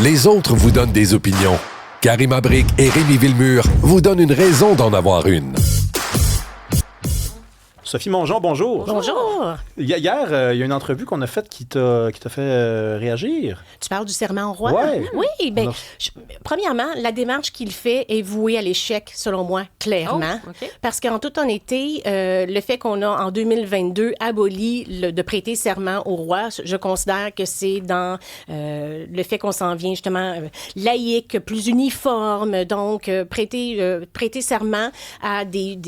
Les autres vous donnent des opinions. Karima Brick et Rémi Villemur vous donnent une raison d'en avoir une. Sophie Mongeon, bonjour. Bonjour. Hier, il y a une entrevue qu'on a faite qui t'a fait réagir. Tu parles du serment au roi? Ouais. Oui, bien, premièrement, la démarche qu'il fait est vouée à l'échec, selon moi, clairement. Oh, OK. Parce qu'en toute honnêteté, le fait qu'on a, en 2022, aboli de prêter serment au roi, je considère que c'est dans le fait qu'on s'en vient, justement, laïque, plus uniforme, donc prêter serment à des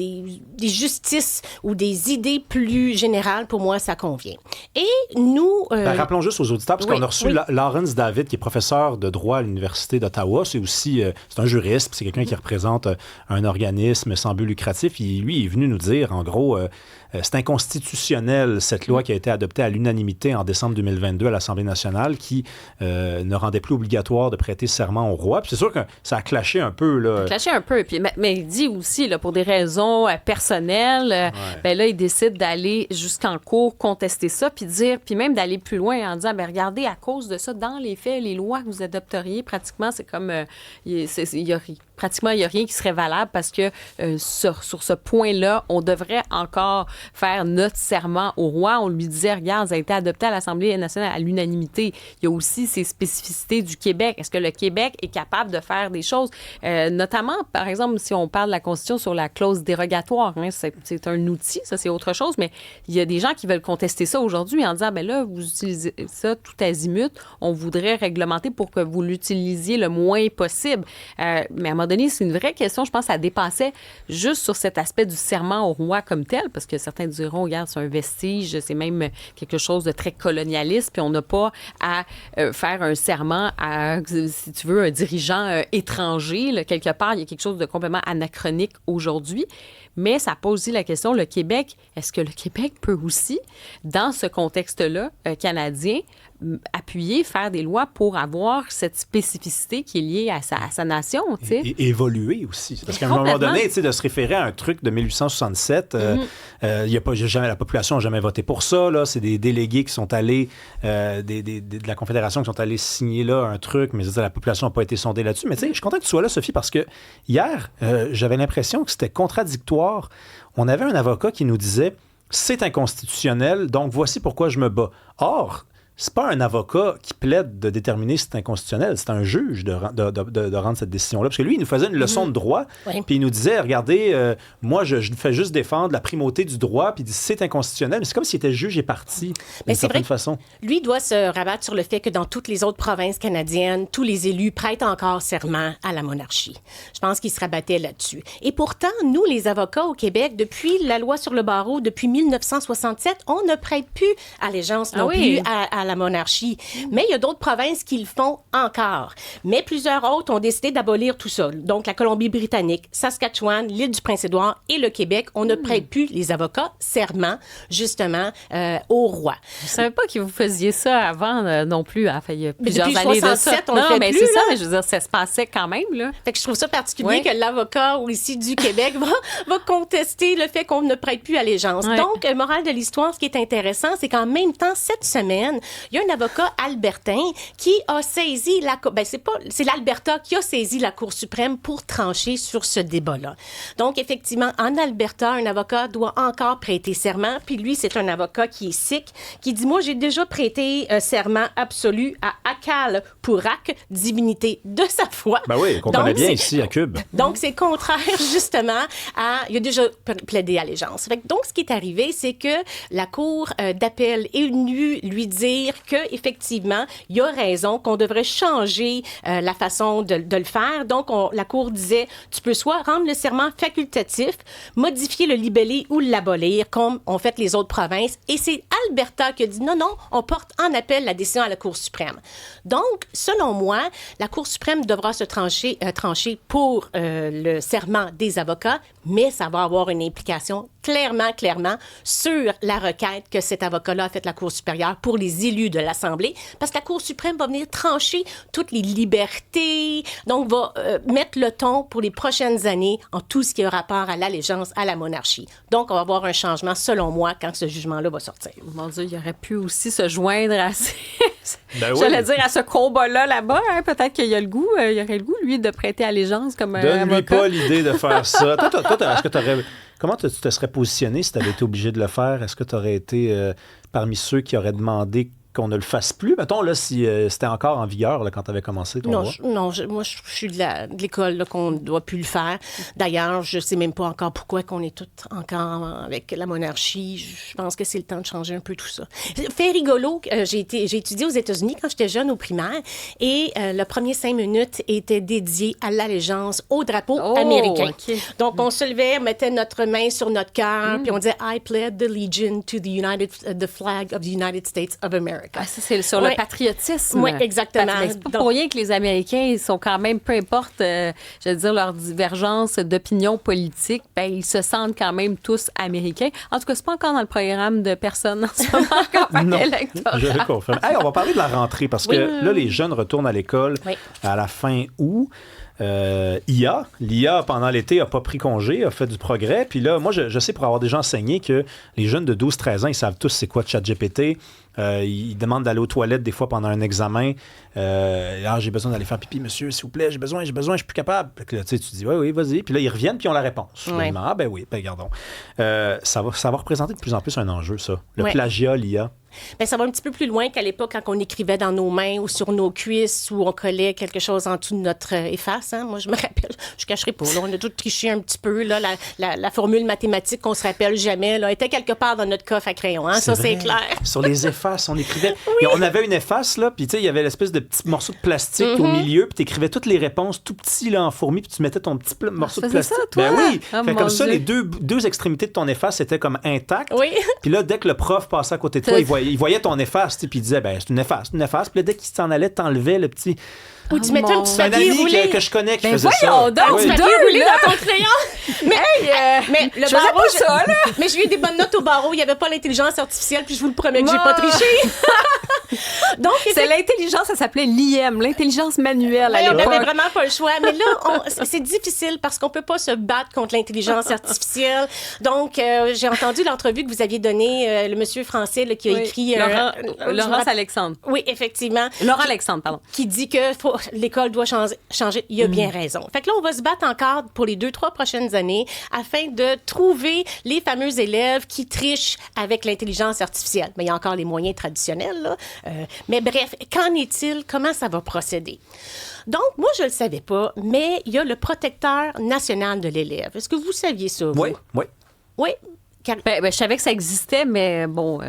justices ou des idées plus générales, pour moi, ça convient. Et nous... Rappelons juste aux auditeurs, parce qu'on a reçu oui. Lawrence David, qui est professeur de droit à l'Université d'Ottawa. C'est aussi c'est un juriste, puis c'est quelqu'un qui représente un organisme sans but lucratif. Lui, il est venu nous dire, en gros, c'est inconstitutionnel, cette loi qui a été adoptée à l'unanimité en décembre 2022 à l'Assemblée nationale, qui ne rendait plus obligatoire de prêter serment au roi. Puis c'est sûr que ça a clashé un peu. Là. Clashé un peu. Puis, mais il dit aussi, là, pour des raisons personnelles, ben là, il décide d'aller jusqu'en cour, contester ça, puis même d'aller plus loin en disant, ben regardez, à cause de ça, dans les faits, les lois que vous adopteriez, pratiquement, c'est comme... Pratiquement, il n'y a rien qui serait valable parce que sur ce point-là, on devrait encore faire notre serment au roi. On lui disait, regarde, ça a été adopté à l'Assemblée nationale à l'unanimité. Il y a aussi ces spécificités du Québec. Est-ce que le Québec est capable de faire des choses? Notamment, par exemple, si on parle de la Constitution sur la clause dérogatoire, hein, c'est un outil, ça c'est autre chose, mais il y a des gens qui veulent contester ça aujourd'hui en disant, ben là, vous utilisez ça tout azimut, on voudrait réglementer pour que vous l'utilisiez le moins possible. Mais à un moment donné, c'est une vraie question. Je pense que ça dépassait juste sur cet aspect du serment au roi comme tel, parce que certains diront, regarde, c'est un vestige, c'est même quelque chose de très colonialiste, puis on n'a pas à faire un serment à, si tu veux, un dirigeant étranger. Là, quelque part, il y a quelque chose de complètement anachronique aujourd'hui. Mais ça pose aussi la question, le Québec, est-ce que le Québec peut aussi, dans ce contexte-là canadien, appuyer, faire des lois pour avoir cette spécificité qui est liée à sa nation, tu sais. Et évoluer aussi. Parce qu'à un moment donné, tu sais, de se référer à un truc de 1867, la population n'a jamais voté pour ça, là. C'est des délégués qui sont allés, de la Confédération qui sont allés signer là un truc, mais la population n'a pas été sondée là-dessus. Mais tu sais, je suis content que tu sois là, Sophie, parce que hier, j'avais l'impression que c'était contradictoire. On avait un avocat qui nous disait « c'est inconstitutionnel, donc voici pourquoi je me bats ». Or, c'est pas un avocat qui plaide de déterminer si c'est inconstitutionnel, c'est un juge de rendre cette décision-là. Parce que lui, il nous faisait une leçon de droit, puis il nous disait, regardez, moi, je fais juste défendre la primauté du droit, puis il dit, c'est inconstitutionnel, mais c'est comme s'il était juge et parti, d'une certaine façon. Lui doit se rabattre sur le fait que dans toutes les autres provinces canadiennes, tous les élus prêtent encore serment à la monarchie. Je pense qu'il se rabattait là-dessus. Et pourtant, nous, les avocats au Québec, depuis la loi sur le barreau, depuis 1967, on ne prête plus allégeance non plus à la monarchie. Mais il y a d'autres provinces qui le font encore. Mais plusieurs autres ont décidé d'abolir tout ça. Donc, la Colombie-Britannique, Saskatchewan, l'île du Prince-Édouard et le Québec, on ne prête plus les avocats serment, justement, au roi. Je ne savais pas que vous faisiez ça avant non plus. Enfin, il y a plusieurs depuis années 67, de ça. on le fait mais plus, c'est ça, là. mais je veux dire, ça se passait quand même, là. Fait que je trouve ça particulier que l'avocat ici du Québec va contester le fait qu'on ne prête plus allégeance. Ouais. Donc, morale de l'histoire, ce qui est intéressant, c'est qu'en même temps, cette semaine, il y a un avocat albertain qui a saisi c'est l'Alberta qui a saisi la Cour suprême pour trancher sur ce débat-là. Donc, effectivement, en Alberta, un avocat doit encore prêter serment. Puis lui, c'est un avocat qui est sikh, qui dit, moi, j'ai déjà prêté serment absolu à Akal Purak, divinité de sa foi. Ben oui, qu'on connaît bien ici à Cube. Donc, c'est contraire, justement, à... Il a déjà plaidé allégeance. Fait que, donc, ce qui est arrivé, c'est que la Cour d'appel est venue lui dire qu'effectivement, il y a raison, qu'on devrait changer la façon de le faire. Donc, la Cour disait, tu peux soit rendre le serment facultatif, modifier le libellé ou l'abolir, comme ont fait les autres provinces. Et c'est Alberta qui a dit, non, on porte en appel la décision à la Cour suprême. Donc, selon moi, la Cour suprême devra se trancher pour le serment des avocats, mais ça va avoir une implication clairement sur la requête que cet avocat-là a faite la Cour supérieure pour les élus élus de l'Assemblée, parce que la Cour suprême va venir trancher toutes les libertés, donc va mettre le ton pour les prochaines années en tout ce qui a rapport à l'allégeance à la monarchie. Donc, on va avoir un changement, selon moi, quand ce jugement-là va sortir. Mon Dieu, il aurait pu aussi se joindre à J'allais dire à ce combat-là là-bas. Hein? Peut-être qu'il y a le goût, il aurait le goût, lui, de prêter allégeance comme Donne-lui avocat. pas l'idée de faire ça. Est-ce que t'aurais... Comment tu te serais positionné si tu avais été obligé de le faire? Est-ce que tu aurais été parmi ceux qui auraient demandé qu'on ne le fasse plus? Mettons, là, si c'était encore en vigueur là, quand tu avais commencé ton droit. Moi, je suis de l'école là, qu'on ne doit plus le faire. D'ailleurs, je ne sais même pas encore pourquoi qu'on est tous encore avec la monarchie. Je pense que c'est le temps de changer un peu tout ça. Fait rigolo, j'ai étudié aux États-Unis quand j'étais jeune au primaire et le premier 5 minutes était dédié à l'allégeance au drapeau américain. Okay. Donc, on se levait, on mettait notre main sur notre cœur, puis on disait « I pledge allegiance to the flag of the United States of America ». Ah, ça, c'est sur le patriotisme. Oui, exactement. C'est pas pour rien que les Américains, ils sont quand même, peu importe, je veux dire, leur divergence d'opinion politique, ben, ils se sentent quand même tous américains. En tout cas, c'est pas encore dans le programme de personne en ce moment en campagne électorale. Je confirme. Hey, on va parler de la rentrée, parce que là, les jeunes retournent à l'école à la fin août. L'IA, pendant l'été, n'a pas pris congé, a fait du progrès. Puis là, moi, je sais pour avoir déjà enseigné que les jeunes de 12-13 ans, ils savent tous c'est quoi ChatGPT. Ils demandent d'aller aux toilettes des fois pendant un examen. J'ai besoin d'aller faire pipi, monsieur, s'il vous plaît, j'ai besoin, je suis plus capable. Puis là, tu dis, oui, vas-y. Puis là, ils reviennent, puis ils ont la réponse. Ouais. Gardons. Ça va représenter de plus en plus un enjeu, ça. Le plagiat, l'IA. Bien, ça va un petit peu plus loin qu'à l'époque quand on écrivait dans nos mains ou sur nos cuisses ou on collait quelque chose en dessous de notre efface. Hein? Moi, je me rappelle, je ne cacherai pas, là, on a tous triché un petit peu. Là, la formule mathématique qu'on se rappelle jamais là, était quelque part dans notre coffre à crayon. Hein? Ça, c'est clair. Sur les effaces, on écrivait. Et on avait une efface, là, puis tu sais, il y avait l'espèce de petit morceau de plastique au milieu, puis tu écrivais toutes les réponses tout petit là, en fourmi, puis tu mettais ton petit morceau de plastique. Ça, toi? Ben oui. Oh, comme ça, les deux extrémités de ton efface étaient comme intactes. Oui. Puis là, dès que le prof passait à côté de toi, il voyait ton efface. Puis il disait, c'est une efface. Puis là, dès qu'il s'en allait, t'enlevais le petit. Ou tu mettais un petit C'est un papier ami roulé. que je connais qui faisait voyons ça. donc, Un petit papier roulé dans ton crayon. Mais le je barreau, faisais pas ça, là. Mais j'ai eu des bonnes notes au barreau. Il n'y avait pas l'intelligence artificielle, puis je vous le promets que j'ai pas triché. Donc, c'est l'intelligence, ça s'appelait l'IM, l'intelligence manuelle à on l'époque. n'avait vraiment pas le choix. Mais là, c'est difficile parce qu'on ne peut pas se battre contre l'intelligence artificielle. Donc, j'ai entendu l'entrevue que vous aviez donnée, le monsieur français là, qui a écrit... Laurence Alexandre. Oui, effectivement. Laurent Alexandre, pardon. Qui dit que l'école doit changer. Il a bien raison. Fait que là, on va se battre encore pour les 2-3 prochaines années afin de trouver les fameux élèves qui trichent avec l'intelligence artificielle. Mais il y a encore les moyens traditionnels, là. Mais bref, qu'en est-il? Comment ça va procéder? Donc, moi, je ne le savais pas, mais il y a le protecteur national de l'élève. Est-ce que vous saviez ça, vous? Oui. Oui. Je savais que ça existait, mais bon...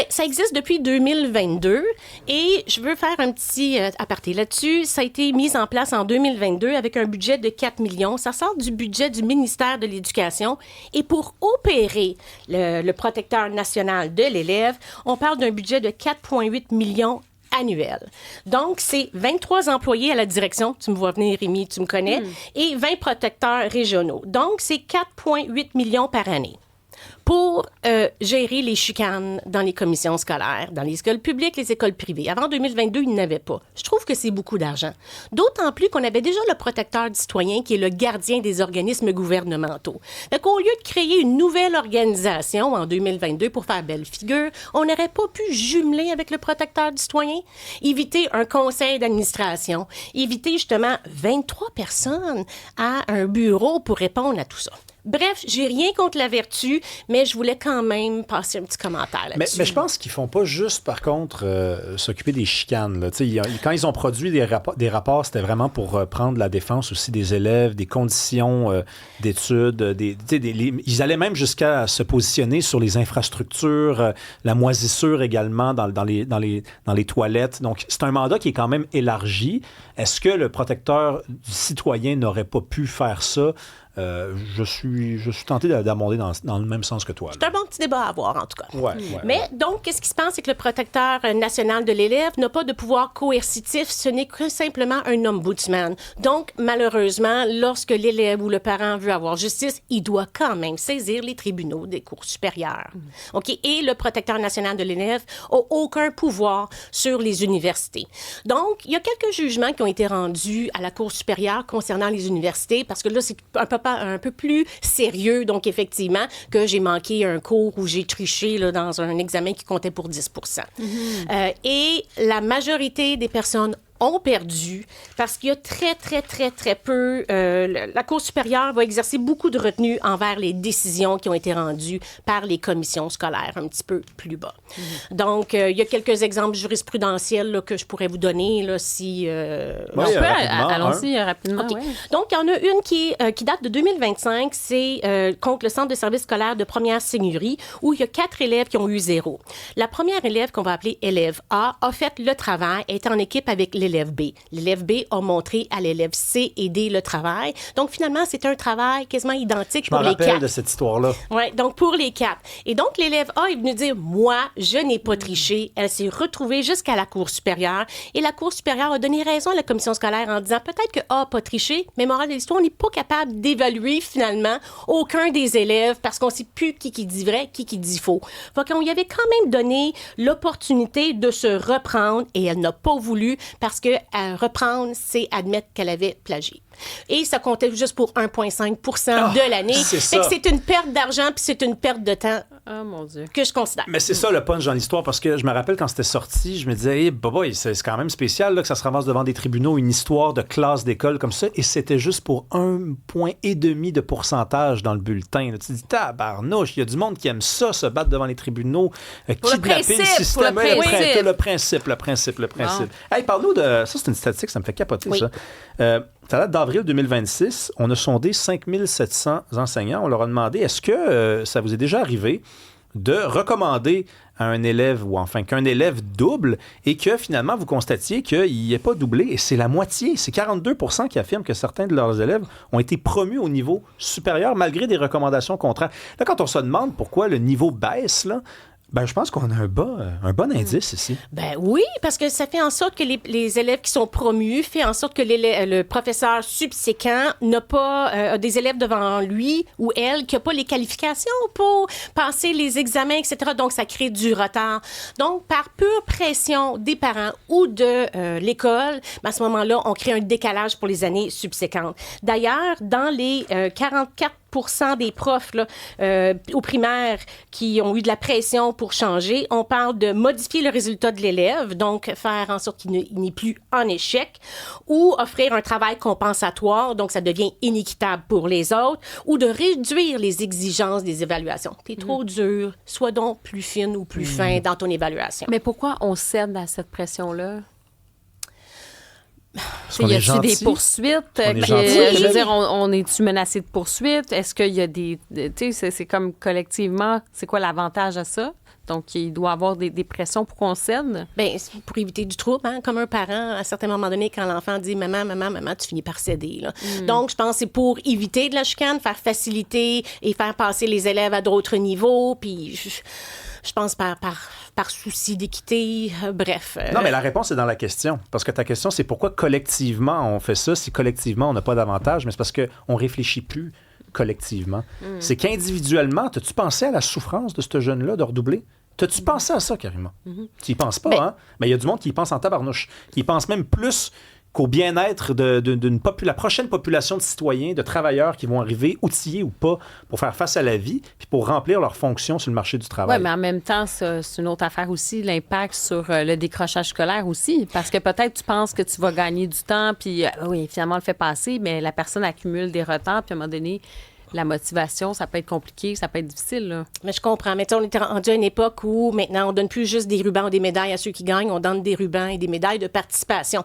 ça existe depuis 2022 et je veux faire un petit aparté là-dessus. Ça a été mis en place en 2022 avec un budget de 4 millions. Ça sort du budget du ministère de l'Éducation et pour opérer le protecteur national de l'élève, on parle d'un budget de 4,8 millions annuel. Donc, c'est 23 employés à la direction, tu me vois venir, Rémi, tu me connais, et 20 protecteurs régionaux. Donc, c'est 4,8 millions par année pour gérer les chicanes dans les commissions scolaires, dans les écoles publiques, les écoles privées. Avant 2022, ils n'avaient pas. Je trouve que c'est beaucoup d'argent. D'autant plus qu'on avait déjà le protecteur du citoyen qui est le gardien des organismes gouvernementaux. Donc, au lieu de créer une nouvelle organisation en 2022 pour faire belle figure, on n'aurait pas pu jumeler avec le protecteur du citoyen, éviter un conseil d'administration, éviter justement 23 personnes à un bureau pour répondre à tout ça. Bref, j'ai rien contre la vertu, mais je voulais quand même passer un petit commentaire là-dessus. Mais je pense qu'ils font pas juste, par contre, s'occuper des chicanes. Là. Quand ils ont produit des rapports, c'était vraiment pour prendre la défense aussi des élèves, des conditions d'études. Ils allaient même jusqu'à se positionner sur les infrastructures, la moisissure également dans les toilettes. Donc, c'est un mandat qui est quand même élargi. Est-ce que le protecteur du citoyen n'aurait pas pu faire ça? je suis tenté d'abonder dans le même sens que toi. C'est un bon petit débat à avoir, en tout cas. Ouais, Mais donc, qu'est-ce qui se passe? C'est que le protecteur national de l'élève n'a pas de pouvoir coercitif. Ce n'est que simplement un ombudsman. Donc, malheureusement, lorsque l'élève ou le parent veut avoir justice, il doit quand même saisir les tribunaux des cours supérieurs. OK? Et le protecteur national de l'élève n'a aucun pouvoir sur les universités. Donc, il y a quelques jugements qui ont été rendus à la Cour supérieure concernant les universités, parce que là, c'est un peu plus sérieux. Donc, effectivement, que j'ai manqué un cours où j'ai triché là, dans un examen qui comptait pour 10 et la majorité des personnes ont perdu parce qu'il y a très peu... la Cour supérieure va exercer beaucoup de retenue envers les décisions qui ont été rendues par les commissions scolaires un petit peu plus bas. Donc, il y a quelques exemples jurisprudentiels là, que je pourrais vous donner là, si... allons-y rapidement. Okay. Ouais. Donc, il y en a une qui date de 2025, c'est contre le Centre de services scolaires de première seigneurie, où il y a 4 élèves qui ont eu 0. La première élève, qu'on va appeler élève A, a fait le travail, est en équipe avec l'élève B. L'élève B a montré à l'élève C et D le travail. Donc, finalement, c'est un travail quasiment identique pour les 4. Je me rappelle de cette histoire-là. Oui, donc pour les 4. Et donc, l'élève A est venu dire, moi, je n'ai pas triché. Elle s'est retrouvée jusqu'à la Cour supérieure. Et la Cour supérieure a donné raison à la commission scolaire en disant, peut-être que A n'a pas triché, mais morale de l'histoire, on n'est pas capable d'évaluer, finalement, aucun des élèves parce qu'on ne sait plus qui dit vrai, qui dit faux. Fait qu'on y avait quand même donné l'opportunité de se reprendre et elle n'a pas voulu parce que reprendre, c'est admettre qu'elle avait plagié. Et ça comptait juste pour 1,5 de l'année. Fait que c'est une perte d'argent puis c'est une perte de temps mon Dieu. que je considère. Mais c'est ça le punch dans l'histoire, parce que je me rappelle quand c'était sorti, je me disais, hey, boy, c'est quand même spécial là, que ça se ramasse devant des tribunaux, une histoire de classe d'école comme ça, et c'était juste pour 1,5 point de pourcentage dans le bulletin. Là, tu te dis, tabarnouche, il y a du monde qui aime ça, se battre devant les tribunaux, kidnapper le système. Le principe. Hey, parle-nous de... Ça, c'est une statistique, ça me fait capoter, ça. Ça date d'avril 2026. On a sondé 5700 enseignants. On leur a demandé, est-ce que ça vous est déjà arrivé de recommander à un élève, ou enfin qu'un élève double, et que finalement vous constatiez qu'il n'est pas doublé, et c'est la moitié, c'est 42% qui affirment que certains de leurs élèves ont été promus au niveau supérieur malgré des recommandations contraires. Là, quand on se demande pourquoi le niveau baisse, là, ben, je pense qu'on a un bon indice ici. Ben oui, parce que ça fait en sorte que les élèves qui sont promus fait en sorte que le professeur subséquent n'a pas des élèves devant lui ou elle qui n'a pas les qualifications pour passer les examens, etc. Donc, ça crée du retard. Donc, par pure pression des parents ou de l'école, ben, à ce moment-là, on crée un décalage pour les années subséquentes. D'ailleurs, dans les 44% des profs là, au primaire qui ont eu de la pression pour changer, on parle de modifier le résultat de l'élève, donc faire en sorte qu'il n'est plus en échec, ou offrir un travail compensatoire, donc ça devient inéquitable pour les autres, ou de réduire les exigences des évaluations. T'es trop dur, sois donc plus fine ou plus fin dans ton évaluation. Mais pourquoi on cède à cette pression-là? Y a-t-il des poursuites? Je veux dire, on est-tu menacé de poursuites? Est-ce qu'il y a des... Tu sais, c'est comme collectivement, c'est quoi l'avantage à ça? Donc, il doit y avoir des pressions pour qu'on cède? Bien, c'est pour éviter du trouble, hein? Comme un parent, à un certain moment donné, quand l'enfant dit « Maman, tu finis par céder. » là. Donc, je pense que c'est pour éviter de la chicane, faire faciliter et faire passer les élèves à d'autres niveaux, puis... Je pense par souci d'équité, bref. Non, mais la réponse est dans la question. Parce que ta question, c'est pourquoi collectivement on fait ça, si collectivement on n'a pas d'avantage, mais c'est parce qu'on ne réfléchit plus collectivement. C'est qu'individuellement, as-tu pensé à la souffrance de ce jeune-là de redoubler? T'as-tu pensé à ça, carrément? Tu y penses pas, hein? Mais il y a du monde qui y pense en tabarnouche, qui y pense même plus qu'au bien-être de la prochaine population de citoyens, de travailleurs qui vont arriver, outillés ou pas, pour faire face à la vie, puis pour remplir leurs fonctions sur le marché du travail. Oui, mais en même temps, c'est une autre affaire aussi, l'impact sur le décrochage scolaire aussi, parce que peut-être tu penses que tu vas gagner du temps, puis oui, finalement, on le fait passer, mais la personne accumule des retards, puis à un moment donné, la motivation, ça peut être compliqué, ça peut être difficile. Là. Mais je comprends. Mais on est rendu à une époque où maintenant, on donne plus juste des rubans ou des médailles à ceux qui gagnent, on donne des rubans et des médailles de participation.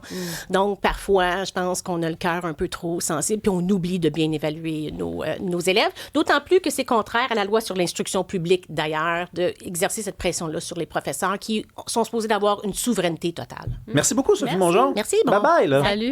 Donc, parfois, je pense qu'on a le cœur un peu trop sensible, puis on oublie de bien évaluer nos élèves. D'autant plus que c'est contraire à la loi sur l'instruction publique, d'ailleurs, d'exercer cette pression-là sur les professeurs qui sont supposés d'avoir une souveraineté totale. Merci beaucoup, Sophie Mongeon. Merci. Bon. Bye-bye. Là. Salut.